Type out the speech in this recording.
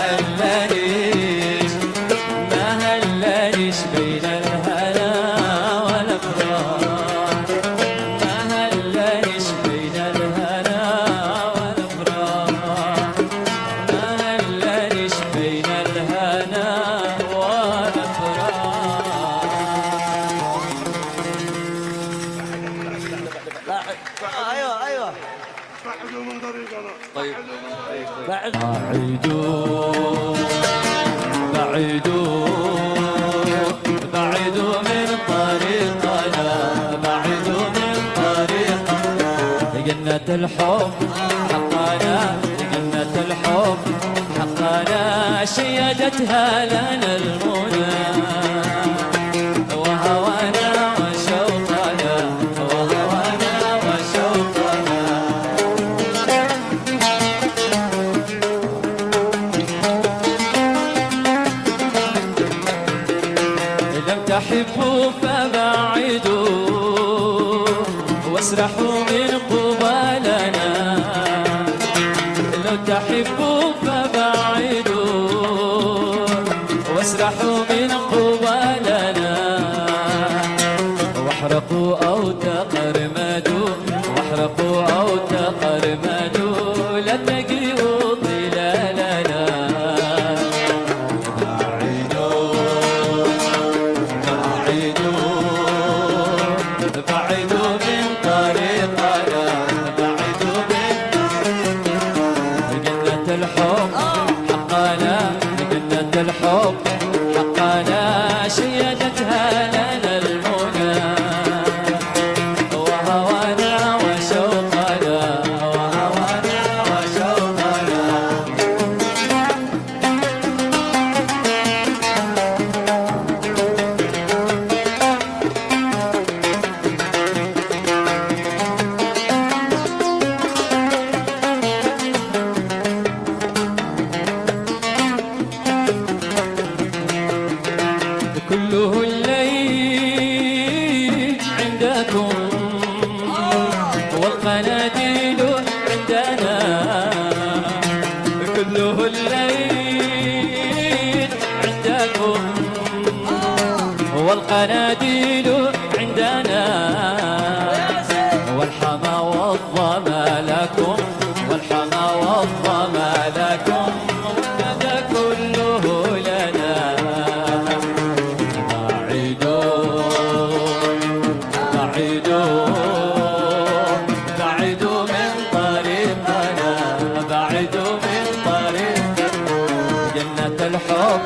هلانيش ما هلانيش بين الهنا والافراح ما هلانيش بين الهنا والافراح ما هلانيش بين الهنا والافراح. ايوه ايوه بعدوا من طريقنا. طيب بعدوا بعدوا بعدوا من طريقنا بعدوا من طريقنا جنة الحب حقنا جنة الحب حقنا شيدتها لنا المنى وهوانا وشوقنا وهوانا وشوقنا لم تحبوا فبعدوا واسرحوا من قبالنا لو تحبوا فبعدوا واسرحوا من قبالنا واحرقوا أو تقرمدوا واحرقوا أو تقرمدوا لا تجيئوا ظلالنا بعدوا من طريقنا بعدوا من جنة الحب حقنا جنة الحب حقنا شيدتها لنا المنى وهوانا وشوقنا وهوانا وشوقنا. كله الليل عندكم والقناديل عندنا كله الليل عندكم والقناديل عندنا والحمى والظما لكم والحمى والظما لكم والندى كله لنا بعدوا من طريقنا بعدوا من طريقنا جنة الحب